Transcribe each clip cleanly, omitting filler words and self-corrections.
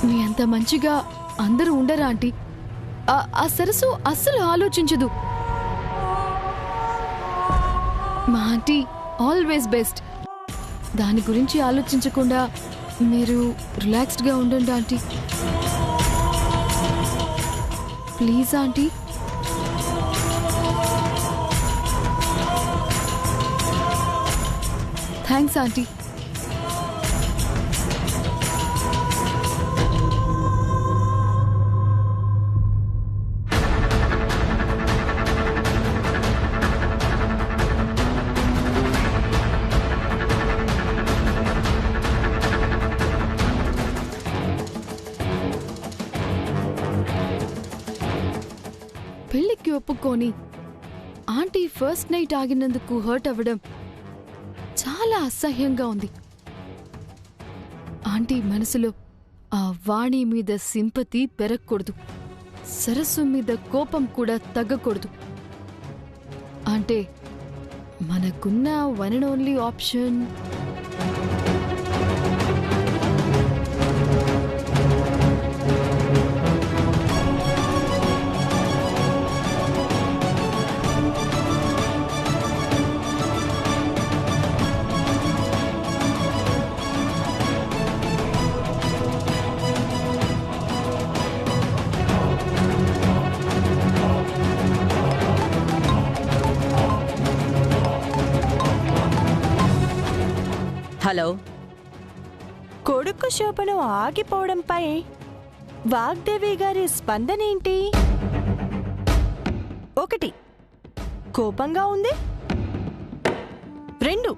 మీ అంత మంచిగా అందరూ ఉండరా ఆంటీ? ఆ సరస్సు అస్సలు ఆలోచించదు. మా ఆంటీ ఆల్వేస్ బెస్ట్. దాని గురించి ఆలోచించకుండా మీరు రిలాక్స్డ్గా ఉండండి aunty. Please aunty. Thanks aunty. పెళ్లికి ఒప్పుకొని ఆంటీ ఫస్ట్ నైట్ ఆగినందుకు హర్ట్ అవ్వడం చాలా అసహ్యంగా ఉంది. ఆంటీ మనసులో ఆ వాణి మీద సింపతి పెరగకూడదు, సరస్సు మీద కోపం కూడా తగ్గకూడదు. అంటే మనకున్న one and only option hello. కొడుకు శోభను ఆగిపోవడంపై వాగ్దేవి గారి స్పందనేంటి? 1 కోపంగా ఉంది, 2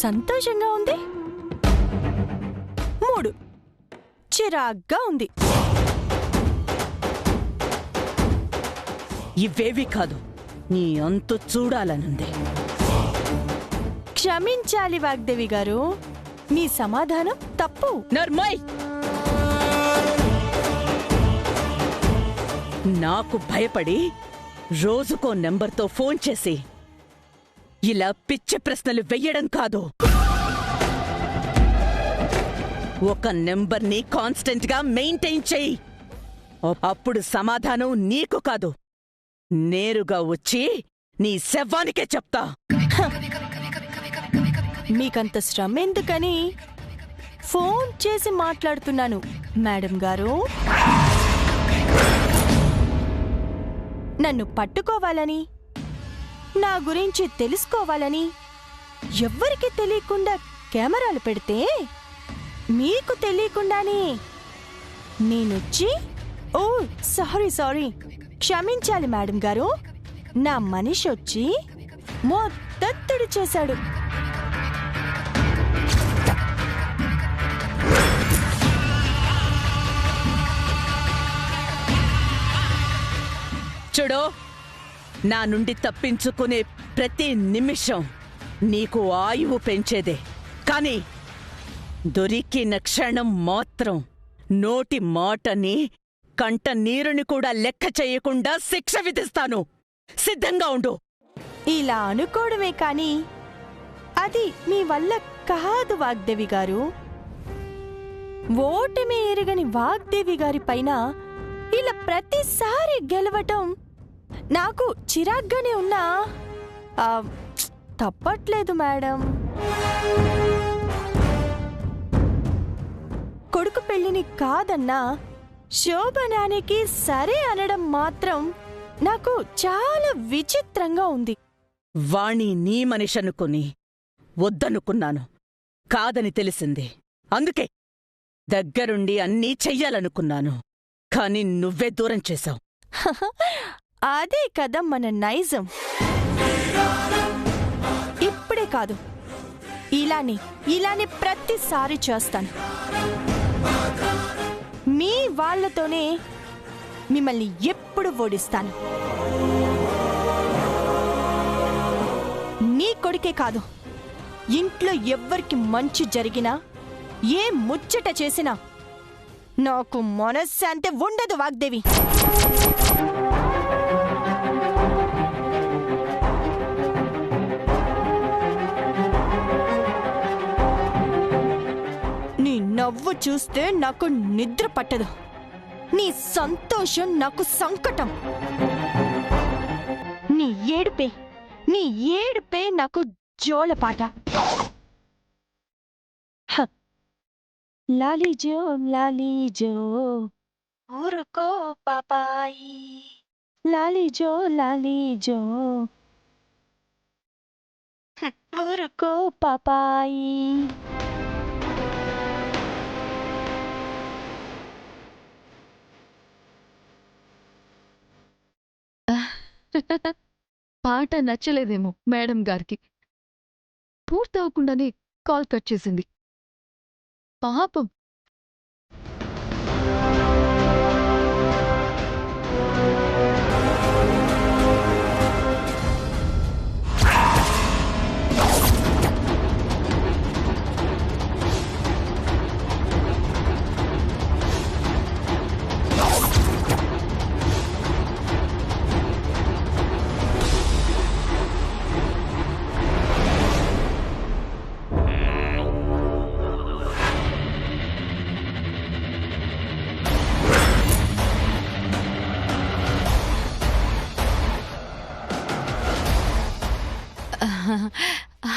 సంతోషంగా ఉంది, 3 చిరాగ్గా ఉంది. ఇవేవి కాదు, నీ అంతు చూడాలనుంది. క్షమించాలి వాగ్దేవి గారు, మీ సమాధానం తప్పు. నర్మయ్, నాకు భయపడి రోజుకో నెంబర్తో ఫోన్ చేసి ఇలా పిచ్చి ప్రశ్నలు వెయ్యడం కాదు. ఒక నెంబర్ని కాన్స్టెంట్గా మెయింటైన్ చెయ్యి. అప్పుడు సమాధానం నీకు కాదు, నేరుగా వచ్చి నీ శవానికే చెప్తా. మీకంత శ్రమ ఎందుకని ఫోన్ చేసి మాట్లాడుతున్నాను మేడం గారు. నన్ను పట్టుకోవాలని, నా గురించి తెలుసుకోవాలని ఎవ్వరికి తెలియకుండా కెమెరాలు పెడితే మీకు తెలియకుండానే నేనొచ్చి ఓ సారీ క్షమించాలి మేడం గారు, నా మనిషి వచ్చి మొత్తడి చేశాడు. చూడు, నా నుండి తప్పించుకునే ప్రతి నిమిషం నీకు ఆయువు పెంచేదే. కాని దొరికిన క్షణం మాత్రం నోటి మాటని, కంట నీరుని కూడా లెక్క చేయకుండా శిక్ష విధిస్తాను. సిద్ధంగా ఉండు. ఇలా అనుకోవడమే కాని అది మీ వల్ల కాదు వాగ్దేవి గారు. ఓటమి ఎరగని వాగ్దేవి గారి పైన ఇలా ప్రతిసారి గెలవటం నాకు చిరాగ్గానే ఉన్నా తప్పట్లేదు మేడం. కొడుకు పెళ్లిని కాదన్నా శోభనానికి సరే అనడం మాత్రం నాకు చాలా విచిత్రంగా ఉంది. వాణి నీ మనిషనుకుని వద్దనుకున్నాను, కాదని తెలిసింది. అందుకే దగ్గరుండి అన్నీ చెయ్యాలనుకున్నాను. కాని నువ్వే దూరం చేశావు. అదే కదా మన నైజం. ఇప్పుడే కాదు, ఇలానే ప్రతిసారి చేస్తాను. మీ వాళ్లతోనే మిమ్మల్ని ఎప్పుడు ఓడిస్తాను. నీ కొడుకే కాదు, ఇంట్లో ఎవ్వరికి మంచి జరిగినా, ఏ ముచ్చట చేసినా నాకు మనశ్శాంతి ఉండదు వాగ్దేవి. నీ నవ్వు చూస్తే నాకు నిద్ర పట్టదు, నీ సంతోషం నాకు సంకటం. నీ ఏడుపే నాకు జోలపాట. లాలీజో లాలీజో ఊరుకో పాపాయి, లాలీజో లాలీజో ఊరుకో పాపాయి. పాట నచ్చలేదేమో మేడం గారికి. పూర్తవకుండానే కాల్ కట్ చేసింది. పాపం.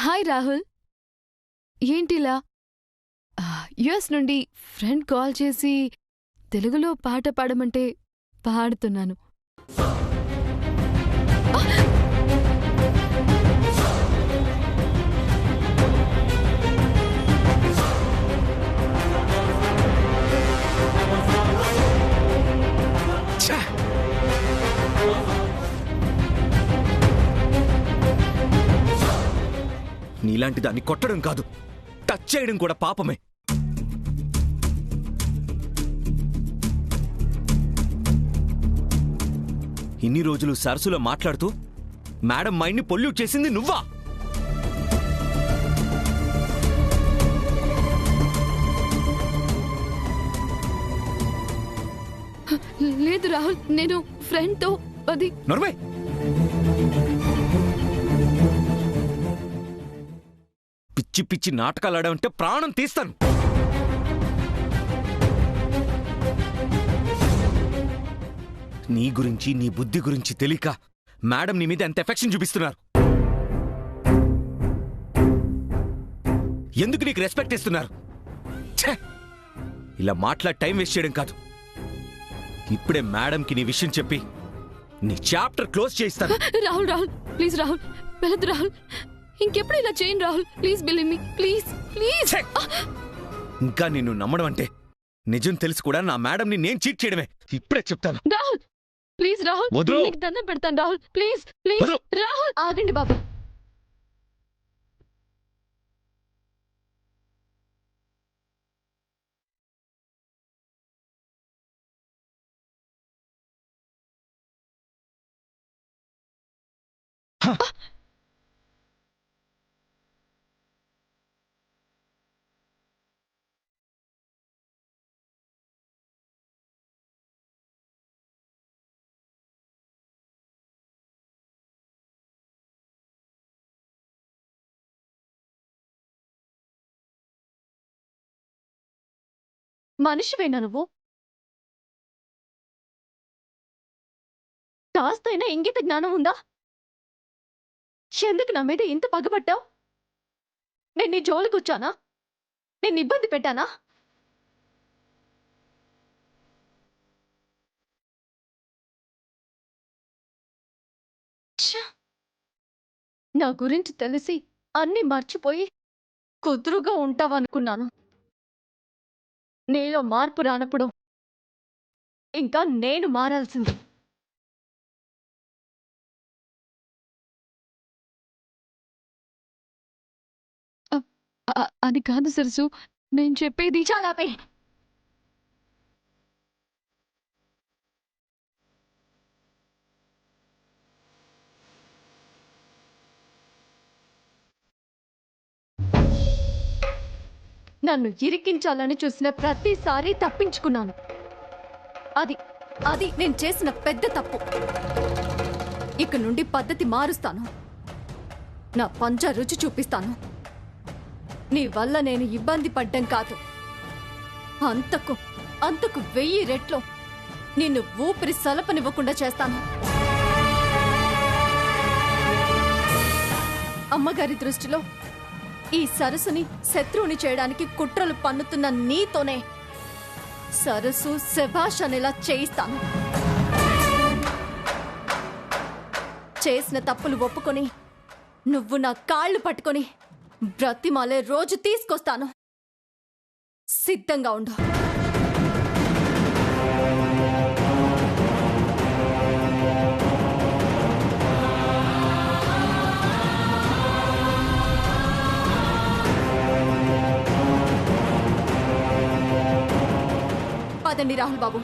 హాయ్ రాహుల్, ఏంటిలా? యుఎస్ నుండి ఫ్రెండ్ కాల్ చేసి తెలుగులో పాట పాడమంటే పాడుతున్నాను. నీలాంటి దాన్ని కొట్టడం కాదు, టచ్ చేయడం కూడా పాపమే. ఇన్ని రోజులు సరస్సులో మాట్లాడుతూ మేడం మైండ్ని పొల్యూట్ చేసింది నువ్వా? లేదు రాహుల్, నేను ఫ్రెండ్తో అది. నర్మే, పిచ్చి పిచ్చి నాటకాలు ఆడావంటే ప్రాణం తీస్తాను. నీ గురించి నీ బుద్ధి గురించి తెలియక మేడం నీ మీద ఎంత ఎఫెక్షన్ చూపిస్తున్నారు. ఎందుకు నీకు రెస్పెక్ట్ ఇస్తున్నారు? ఛే! ఇలా మాట్లాడి టైం వేస్ట్ చేయడం కాదు. ఇప్పుడే మేడంకి నీ విషయం చెప్పి నీ చాప్టర్ క్లోజ్ చేయిస్తాను. రాహుల్ రాహుల్ ప్లీజ్, రాహుల్ వెళ్ళదు రాహుల్. ఇంకెప్పుడు ఇలా చేయను Rahul, please believe me, please please. ఇంకా నిన్ను నమ్మడం అంటే నిజం తెలుసు కూడా నా మేడంని నేను చీట్ చేయడమే. ఇప్పుడే చెప్తాను. రాహుల్ ప్లీజ్, రాహుల్ నీకు దండం పెడతాను రాహుల్, ప్లీజ్ ప్లీజ్. రాహుల్ ఆగండి బాబు. మనిషివేనా నువ్వు? కాస్తైనా ఇంగిత జ్ఞానం ఉందా? ఎందుకు నా మీద ఇంత పగబట్టావు? నేను నీ జోలికొచ్చానా? నేను ఇబ్బంది పెట్టానా? నా గురించి తెలిసి అన్నీ మర్చిపోయి కుదురుగా ఉంటావనుకున్నాను. నీలో మార్పు రానప్పుడు ఇంకా నేను మారాల్సింది. అది కాదు సరసు, నేను చెప్పేది. చాలా పే. నన్ను ఇరికించాలని చూసిన ప్రతిసారి తప్పించుకున్నాను. అది అది నేను చేసిన పెద్ద తప్పు. ఇక నుండి పద్ధతి మారుస్తాను. నా పంచ రుచి చూపిస్తాను. నీ వల్ల నేను ఇబ్బంది పడ్డం కాదు, అంతకు అంతకు 1000 రెట్లు నిన్ను ఊపిరి సలపనివ్వకుండా చేస్తాను. అమ్మగారి దృష్టిలో ఈ సరస్సుని శత్రువుని చేయడానికి కుట్రలు పన్నుతున్న నీతోనే సరస్సు శభాష్ అనేలా చేయిస్తాను. చేసిన తప్పులు ఒప్పుకొని నువ్వు నా కాళ్ళు పట్టుకొని బ్రతిమాలే రోజు తీసుకొస్తాను. సిద్ధంగా ఉండు. పదండి రాహుల్ బాబు.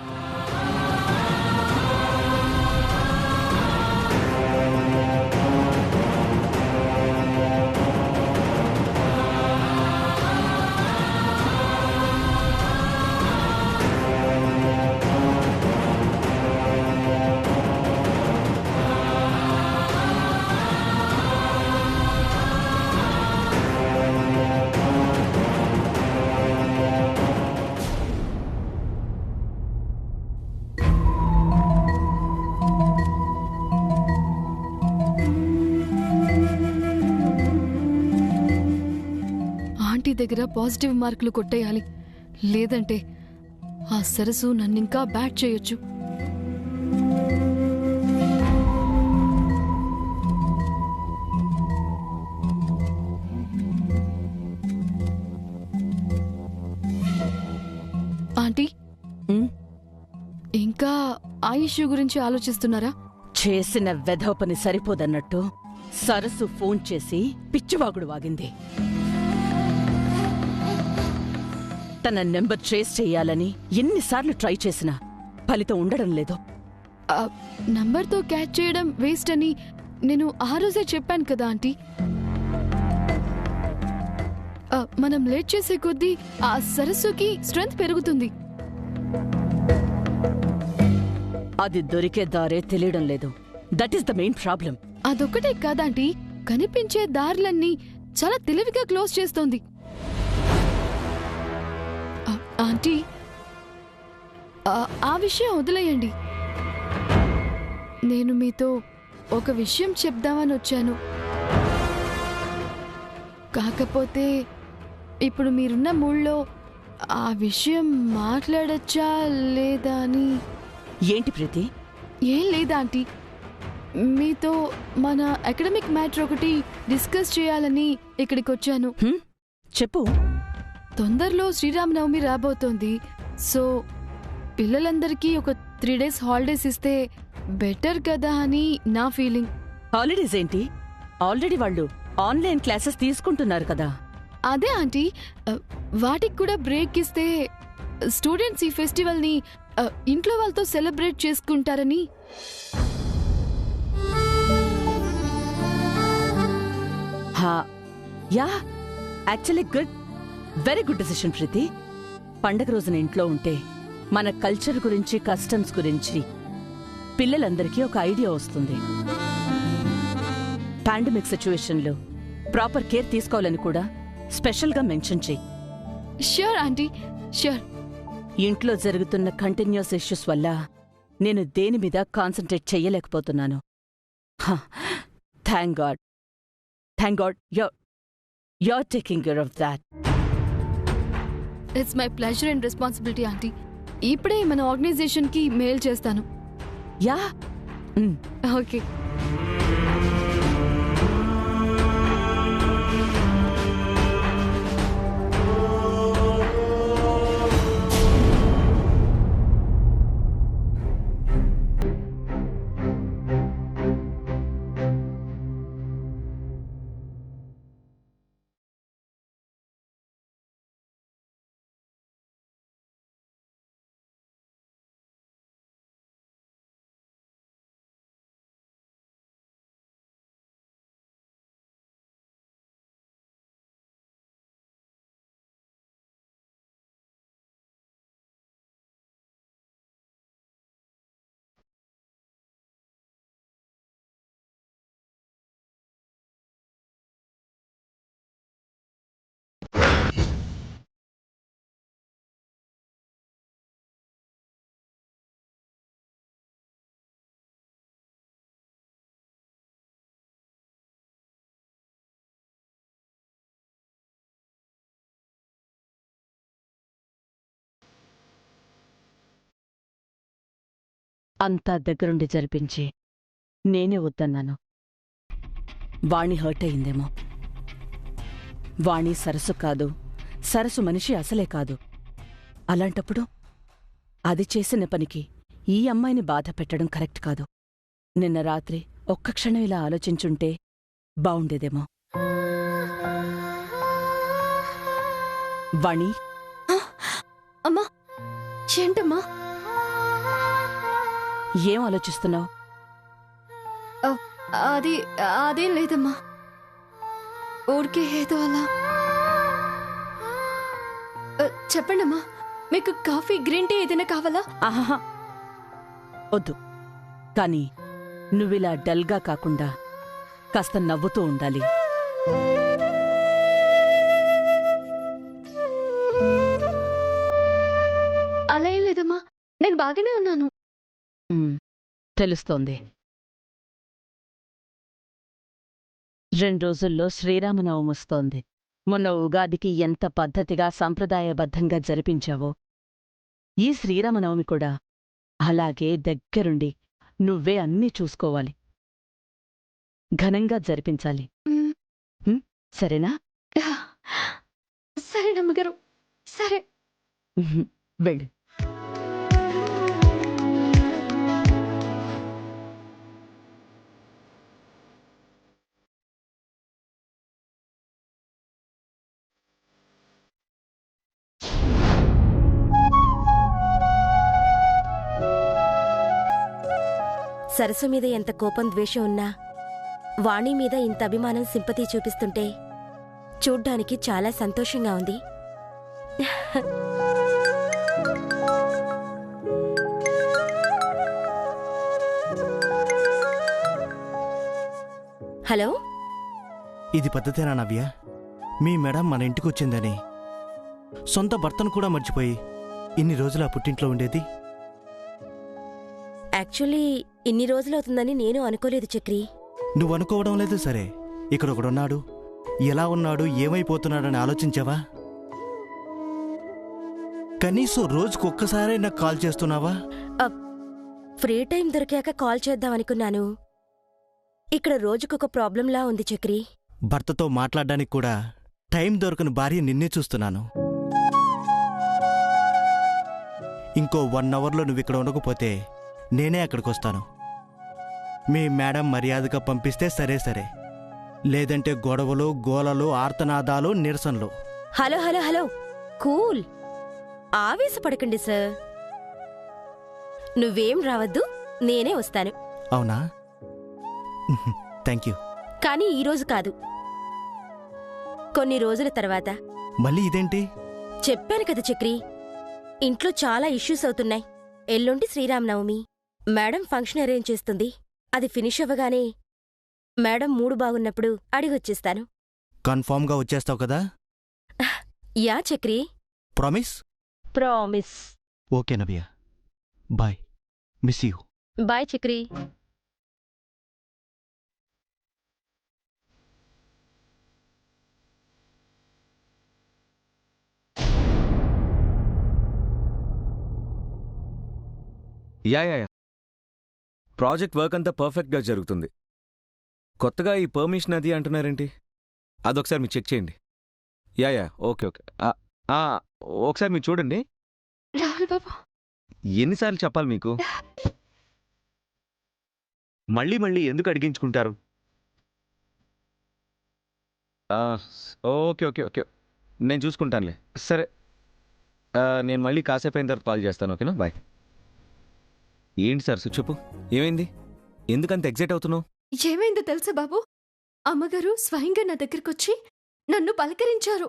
ఆంటీ దగ్గర పాజిటివ్ మార్కులు కొట్టేయాలి, లేదంటే ఆ సరస్సు నన్నింకా బ్యాట్ చేయొచ్చు. ఆంటీ, ఇంకా ఆ ఇష్యూ గురించి ఆలోచిస్తున్నారా? చేసిన వెధవ పని సరిపోదన్నట్టు సరస్సు ఫోన్ చేసి పిచ్చివాగుడు వాగింది. తన నెంబర్ ట్రేస్ చెయ్యాలని ఎన్నిసార్లు ట్రై చేసినా ఫలితం ఉండడం లేదు. నంబర్తో క్యాచ్ చేయడం వేస్ట్ అని నేను ఆ రోజే చెప్పాను కదా ఆంటీ. మనం లేట్ చేసే కొద్దీ ఆ సరస్సుకి స్ట్రెంగ్త్ పెరుగుతుంది. అది దొరికే దారే తెలియడం లేదు. That is the main problem. అదొక్కటే కాదాంటీ, కనిపించే దారులన్నీ చాలా తెలివిగా క్లోజ్ చేస్తోంది. ఆంటీ, ఆ విషయం వదిలేయండి. నేను మీతో ఒక విషయం చెప్దామని వచ్చాను. కాకపోతే ఇప్పుడు మీరున్న మూడ్లో ఆ విషయం మాట్లాడచ్చా లేదా అని. ఏంటి ప్రీతి? ఏం లేదా ఆంటీ, మీతో మన అకాడమిక్ మ్యాటర్ ఒకటి డిస్కస్ చేయాలని ఇక్కడికి వచ్చాను. చెప్పు. తొందరలో శ్రీరామనవమి రాబోతోంది. సో పిల్లలందరికీ ఒక 3 days హాలిడేస్ ఇస్తే బెటర్ కదా అని నా ఫీలింగ్. హాలిడేస్ ఏంటి? ఆల్రెడీ వాళ్ళు ఆన్లైన్ క్లాసెస్ తీసుకుంటున్నారు కదా. అదే ఆంటీ, వాటికి కూడా బ్రేక్ ఇస్తే స్టూడెంట్స్ ఈ ఫెస్టివల్ ని ఇంట్లో వాళ్ళతో సెలబ్రేట్ చేసుకుంటారని. Yeah, actually good, very good decision Preeti. పండగ రోజున ఇంట్లో ఉంటే మన కల్చర్ గురించి, కస్టమ్స్ గురించి పిల్లలందరికీ ఒక ఐడియా వస్తుంది. పాండమిక్ సిచ్యువేషన్లో ప్రాపర్ కేర్ తీసుకోవాలని కూడా స్పెషల్గా మెన్షన్ చెయ్యి. Sure aunty, sure. ఇంట్లో జరుగుతున్న కంటిన్యూస్ ఇష్యూస్ వల్ల నేను దేని మీద కాన్సంట్రేట్ చెయ్యలేకపోతున్నాను. Thank God, thank God you're taking care of that. It's my pleasure and responsibility aunty. ఇప్పుడే మన ఆర్గనైజేషన్ కి మెయిల్ చేస్తాను. Yeah, okay. అంతా దగ్గరుండి జరిపించి నేనే వద్దన్నాను. వాణి హర్ట్ అయిందేమో. వాణి సరస్సు కాదు, సరస్సు మనిషి అసలే కాదు. అలాంటప్పుడు అది చేసిన పనికి ఈ అమ్మాయిని బాధ పెట్టడం కరెక్ట్ కాదు. నిన్న రాత్రి ఒక్క క్షణం ఇలా ఆలోచించుంటే బావుండేదేమో. వాణి, అమ్మా ఏంటమ్మా? ఏం ఆలోచిస్తున్నావు? అదేం లేదమ్మా, ఊరికే ఏదో అలా. చెప్పండమ్మా, మీకు కాఫీ, గ్రీన్ టీ ఏదైనా కావాలా? ఆహా, వద్దు. కాని నువ్విలా డల్గా కాకుండా కాస్త నవ్వుతూ ఉండాలి. అలా ఏం లేదమ్మా, నేను బాగానే ఉన్నాను. తెలుస్తోంది. 2 రోజుల్లో శ్రీరామనవమి వస్తోంది. మొన్న ఉగాదికి ఎంత పద్ధతిగా సంప్రదాయబద్ధంగా జరిపించావో, ఈ శ్రీరామనవమి కూడా అలాగే దగ్గరుండి నువ్వే అన్నీ చూసుకోవాలి. ఘనంగా జరిపించాలి. సరేనా? సరే నమ్మగారు, సరే. వెళ్ళు. సరస్సు మీద ఎంత కోపం, ద్వేషం ఉన్నా వాణి మీద ఇంత అభిమానం, సింపతి చూపిస్తుంటే చూడ్డానికి చాలా సంతోషంగా ఉంది. హలో, ఇది పద్ధతేనా నవ్య? మీ మేడం మన ఇంటికి వచ్చిందని సొంత భర్తను కూడా మర్చిపోయి ఇన్ని రోజులు ఆ పుట్టింట్లో ఉండేది? యాక్చువల్లీ ఇన్ని రోజులవుతుందని నేను అనుకోలేదు చక్రి. నువ్వు అనుకోవడం లేదు సరే, ఇక్కడ ఒకడున్నాడు, ఎలా ఉన్నాడు, ఏమైపోతున్నాడని ఆలోచించావా? కనీసం రోజుకు ఒక్కసారే నాకు కాల్ చేస్తున్నావా? ఫ్రీ టైం దొరికాక కాల్ చేద్దామనుకున్నాను. ఇక్కడ రోజుకొక ప్రాబ్లంలా ఉంది చక్రి. భర్తతో మాట్లాడడానికి కూడా టైం దొరకని భార్య నిన్నే చూస్తున్నాను. ఇంకో 1 అవర్లో నువ్వు ఇక్కడ ఉండకపోతే నేనే అక్కడికొస్తాను. మీ మేడం మర్యాదగా పంపిస్తే సరే సరే, లేదంటే గొడవలు, గోలలు, ఆర్తనాదాలు, నిరసనలు. Hello hello hello, cool. ఆవేశపడకండి సార్. నువ్వేం రావద్దు, నేనే వస్తాను. అవునా? Thank you. కానీ ఈరోజు కాదు, కొన్ని రోజుల తర్వాత. మళ్ళీ ఇదేంటి? చెప్పాను కదా చక్రి, ఇంట్లో చాలా ఇష్యూస్ అవుతున్నాయి. ఎల్లుండి శ్రీరామనవమి. మేడం ఫంక్షన్ అరేంజ్ చేస్తుంది. అది ఫినిష్ అవ్వగానే మేడం మూడు బాగున్నప్పుడు అడిగొచ్చేస్తాను. కన్ఫామ్గా వచ్చేస్తావు కదా? Yeah Chakri. Promise? Promise. Okay Navya, bye. Miss you. Bye Chakri. Yeah project work అంతా పర్ఫెక్ట్గా జరుగుతుంది. కొత్తగా ఈ పర్మిషన్ అది అంటున్నారేంటి? అదొకసారి మీరు చెక్ చేయండి. Yeah okay. ఒకసారి మీరు చూడండి. రాహుల్ బాబు, ఎన్నిసార్లు చెప్పాలి మీకు? మళ్ళీ ఎందుకు అడిగించుకుంటారు? ఓకే నేను చూసుకుంటానులే. సరే, నేను మళ్ళీ కాసేపు అయిన తర్వాత కాల్ చేస్తాను. ఓకేనా? బాయ్. ఏంటి సార్ చెప్పు, ఏమైంది? ఎందుకంత ఎగ్జైట్ అవుతున్నావు? ఏమైందో తెలుసా బాబు? అమ్మగారు స్వయంగా నా దగ్గరకొచ్చి నన్ను పలకరించారు,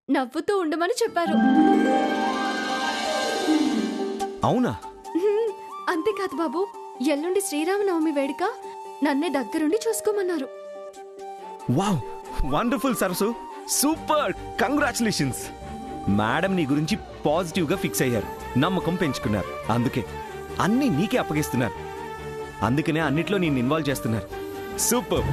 నవ్వుతూ ఉండమని చెప్పారు. అవునా? అంతేకాదు బాబు, ఎల్లుండి శ్రీరామనవమి వేడుక, నన్నే దగ్గరుండి చూసుకోమన్నారు. వావ్, వండర్ఫుల్ సరసు, సూపర్, కంగ్రాచులేషన్స్. మేడం నీ గురించి పాజిటివ్గా ఫిక్స్ అయ్యారు, నమ్మకం పెంచుకున్నారు. అందుకే అన్నీ నీకే అప్పగిస్తున్నారు. అందుకనే అన్నిట్లో నేను ఇన్వాల్వ్ చేస్తున్నారు. సూపర్.